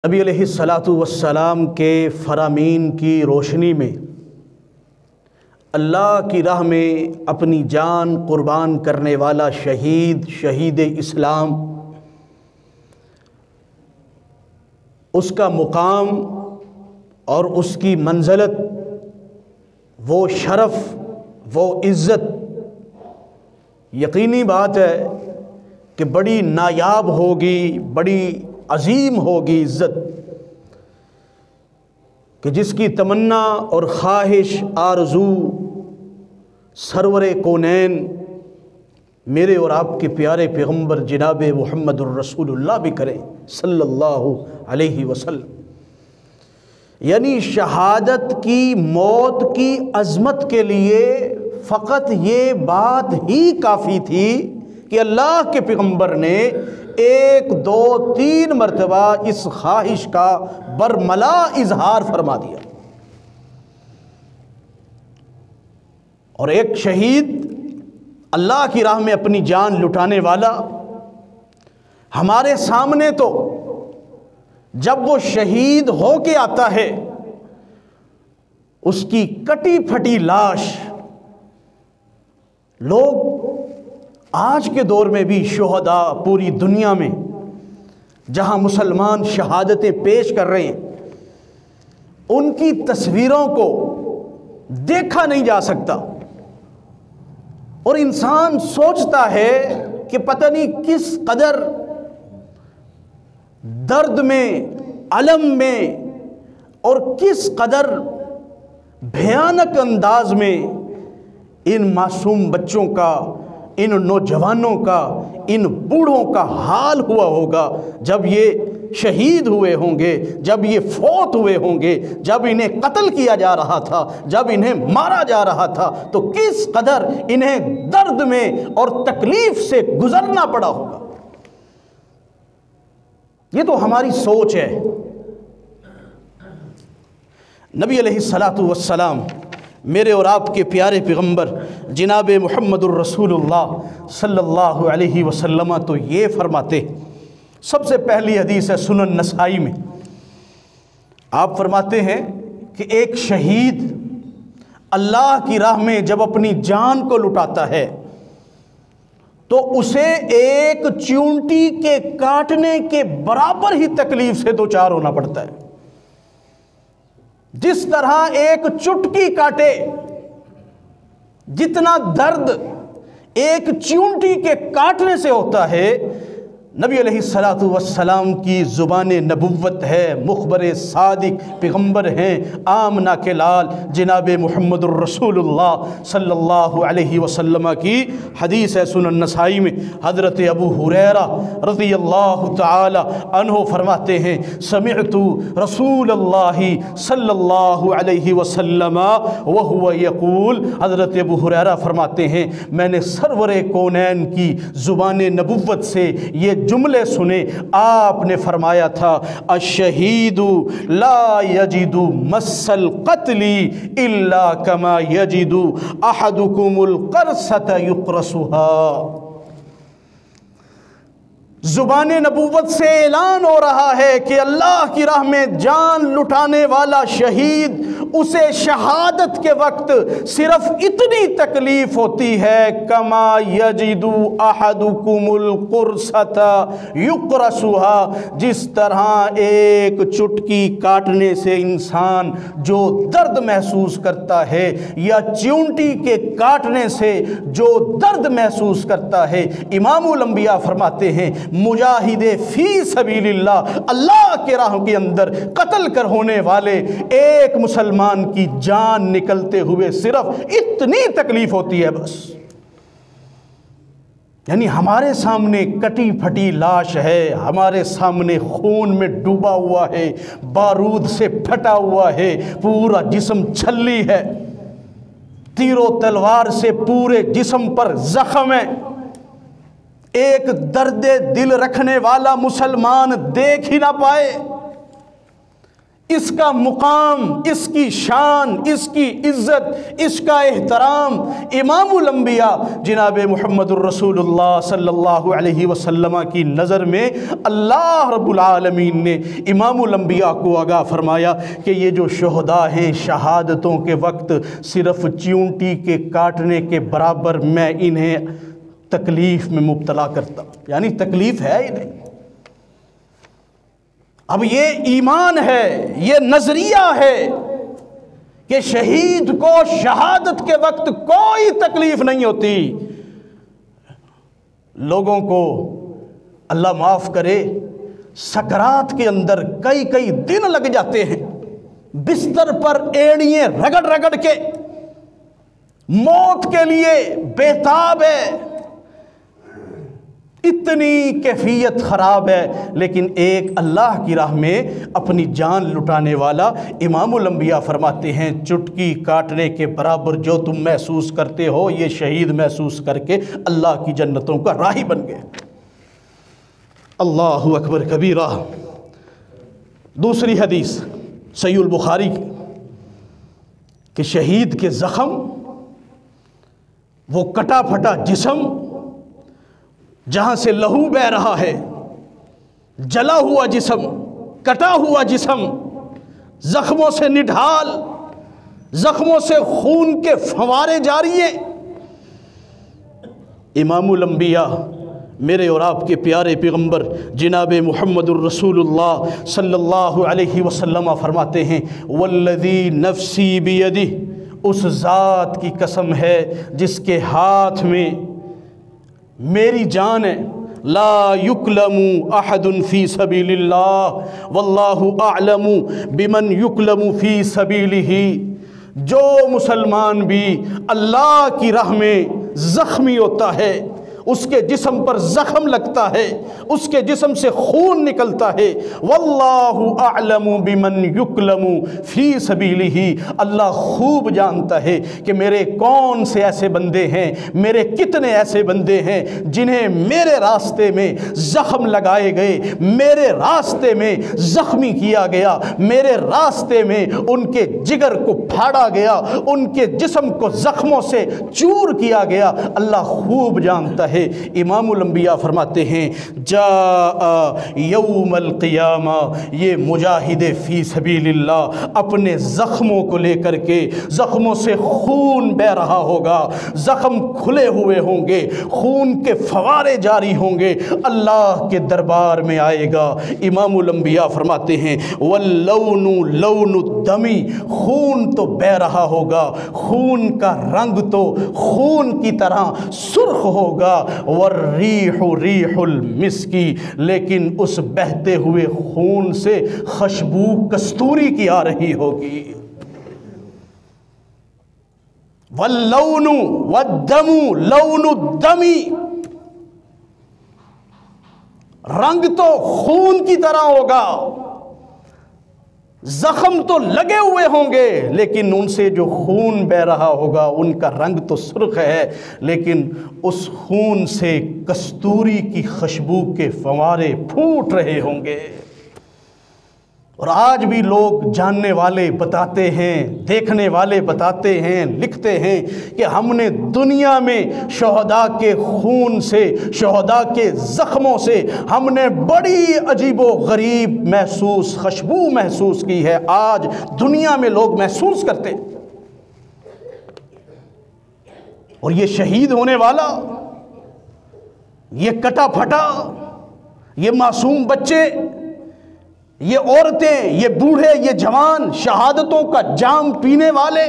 نبی علیہ الصلاۃ والسلام کے فرامین کی روشنی میں اللہ کی راہ میں اپنی جان قربان کرنے والا شہید اسلام، اس کا مقام اور اس کی منزلت، وہ شرف، وہ عزت، یقینی بات ہے کہ بڑی نایاب ہوگی، بڑی عظیم ہوگی عزت، کہ جس کی تمنا اور خواہش آرزو سرور کونین میرے اور آپ کے پیارے پیغمبر جناب محمد الرسول اللہ بھی کریں صلی اللہ علیہ وسلم۔ یعنی شہادت کی، موت کی عظمت کے لیے فقط یہ بات ہی کافی تھی کہ اللہ کے پیغمبر نے 1 2 3 مرتبہ اس خواہش کا برملا اظہار فرما دیا۔ اور ایک شہید، اللہ کی راہ میں اپنی جان لٹانے والا، ہمارے سامنے تو جب وہ شہید ہو کے آتا ہے، اس کی کٹی پھٹی لاش، لوگ آج کے دور میں بھی شہداء پوری دنیا میں جہاں مسلمان شہادتیں پیش کر رہے ہیں، ان کی تصویروں کو دیکھا نہیں جا سکتا، اور انسان سوچتا ہے کہ پتہ نہیں کس قدر درد میں، الم میں، اور کس قدر بھیانک انداز میں ان معصوم بچوں کا، ان نوجوانوں کا، ان بوڑھوں کا حال ہوا ہوگا جب یہ شہید ہوئے ہوں گے، جب یہ فوت ہوئے ہوں گے، جب انہیں قتل کیا جا رہا تھا، جب انہیں مارا جا رہا تھا، تو کس قدر انہیں درد میں اور تکلیف سے گزرنا پڑا ہوگا۔ یہ تو ہماری سوچ ہے۔ نبی علیہ الصلاۃ والسلام، میرے اور آپ کے پیارے پیغمبر جناب محمد الرسول اللہ صلی اللہ علیہ وسلم تو یہ فرماتے، سب سے پہلی حدیث ہے سنن نسائی میں، آپ فرماتے ہیں کہ ایک شہید اللہ کی راہ میں جب اپنی جان کو لٹاتا ہے تو اسے ایک چیونٹی کے کاٹنے کے برابر ہی تکلیف سے دوچار ہونا پڑتا ہے۔ جس طرح ایک چٹکی کاٹے جتنا درد ایک چیونٹی کے کاٹنے سے ہوتا ہے، نبی علیہ الصلاۃ والسلام کی زبان نبوت ہے، مخبر صادق پیغمبر ہیں، آمنہ کے لال جناب محمد الرسول اللہ صلی اللہ علیہ وسلم کی حدیث ہے سنن نسائی میں۔ حضرت ابو ہریرہ رضی اللہ تعالی عنہ فرماتے ہیں، سمعت رسول اللہ صلی اللہ علیہ وسلم وہو یقول، حضرت ابو ہریرہ فرماتے ہیں میں نے سرور کونین کی زبان نبوت سے یہ جملے سنے، آپ نے فرمایا تھا، الشہید لا یجد مس القتل الا کما یجد احدکم القرصۃ یقرصها۔ زبان نبوت سے اعلان ہو رہا ہے کہ اللہ کی راہ میں جان لٹانے والا شہید، اسے شہادت کے وقت صرف اتنی تکلیف ہوتی ہے، کما یجد احدکم القرصۃ یقرصها، جس طرح ایک چٹکی کاٹنے سے انسان جو درد محسوس کرتا ہے، یا چیونٹی کے کاٹنے سے جو درد محسوس کرتا ہے۔ امام الانبیاء فرماتے ہیں، مجاہد فی سبیل اللہ، اللہ کے راہ کے اندر قتل کر ہونے والے ایک مسلمان کی جان نکلتے ہوئے صرف اتنی تکلیف ہوتی ہے بس۔ یعنی ہمارے سامنے کٹی پھٹی لاش ہے، ہمارے سامنے خون میں ڈوبا ہوا ہے، بارود سے پھٹا ہوا ہے، پورا جسم چھلی ہے، تیر و تلوار سے پورے جسم پر زخم ہے، ایک درد دل رکھنے والا مسلمان دیکھ ہی نہ پائے، اس کا مقام، اس کی شان، اس کی عزت، اس کا احترام امام الانبیاء جناب محمد الرسول اللہ صلی اللہ علیہ وسلم کی نظر میں اللہ رب العالمین نے امام الانبیاء کو آگاہ فرمایا کہ یہ جو شہداء ہیں شہادتوں کے وقت صرف چیونٹی کے کاٹنے کے برابر میں انہیں تکلیف میں مبتلا کرتا، یعنی تکلیف ہے ہی نہیں۔ اب یہ ایمان ہے، یہ نظریہ ہے کہ شہید کو شہادت کے وقت کوئی تکلیف نہیں ہوتی۔ لوگوں کو اللہ معاف کرے سکرات کے اندر کئی دن لگ جاتے ہیں، بستر پر ایڑیاں رگڑ رگڑ کے موت کے لیے بےتاب ہے، اتنی کیفیت خراب ہے، لیکن ایک اللہ کی راہ میں اپنی جان لٹانے والا امام الانبیاء فرماتے ہیں چٹکی کاٹنے کے برابر جو تم محسوس کرتے ہو یہ شہید محسوس کر کے اللہ کی جنتوں کا راہی بن گئے۔ اللہ اکبر کبیرہ۔ دوسری حدیث صحیح البخاری کی کہ شہید کے زخم، وہ کٹا پھٹا جسم جہاں سے لہو بہہ رہا ہے، جلا ہوا جسم، کٹا ہوا جسم، زخموں سے نڈھال، زخموں سے خون کے فوارے جاری ہیں۔ امام الانبیاء میرے اور آپ کے پیارے پیغمبر جناب محمد الرسول اللہ صلی اللہ علیہ وسلم فرماتے ہیں والذی نفسی بیدہ، اس ذات کی قسم ہے جس کے ہاتھ میں میری جان ہے، لا یکلم احد فی سبیل اللہ واللہ اعلم بمن یکلم فی سبیلہ، جو مسلمان بھی اللہ کی راہ میں زخمی ہوتا ہے، اس کے جسم پر زخم لگتا ہے، اس کے جسم سے خون نکلتا ہے، واللہ اعلم بمن یکلم فی سبیلہ، اللہ خوب جانتا ہے کہ میرے کون سے ایسے بندے ہیں، میرے کتنے ایسے بندے ہیں جنہیں میرے راستے میں زخم لگائے گئے، میرے راستے میں زخمی کیا گیا، میرے راستے میں ان کے جگر کو پھاڑا گیا، ان کے جسم کو زخموں سے چور کیا گیا، اللہ خوب جانتا ہے۔ امام الانبیاء فرماتے ہیں جاء یوم القیامہ، یہ مجاہد فی سبیل اللہ اپنے زخموں کو لے کر کے، زخموں سے خون بہہ رہا ہوگا، زخم کھلے ہوئے ہوں گے، خون کے فوارے جاری ہوں گے، اللہ کے دربار میں آئے گا۔ امام الانبیاء فرماتے ہیں واللون لون الدم، خون تو بہہ رہا ہوگا، خون کا رنگ تو خون کی طرح سرخ ہوگا، والریح ریح المسکی، لیکن اس بہتے ہوئے خون سے خوشبو کستوری کی آ رہی ہوگی۔ واللون والدم لون الدم، رنگ تو خون کی طرح ہوگا، زخم تو لگے ہوئے ہوں گے، لیکن ان سے جو خون بہہ رہا ہوگا ان کا رنگ تو سرخ ہے، لیکن اس خون سے کستوری کی خوشبو کے فوارے پھوٹ رہے ہوں گے۔ اور آج بھی لوگ جاننے والے بتاتے ہیں، دیکھنے والے بتاتے ہیں، لکھتے ہیں کہ ہم نے دنیا میں شہداء کے خون سے، شہداء کے زخموں سے ہم نے بڑی عجیب و غریب خوشبو محسوس کی ہے، آج دنیا میں لوگ محسوس کرتے ہیں۔ اور یہ شہید ہونے والا، یہ کٹا پھٹا، یہ معصوم بچے، یہ عورتیں، یہ بوڑھے، یہ جوان، شہادتوں کا جام پینے والے،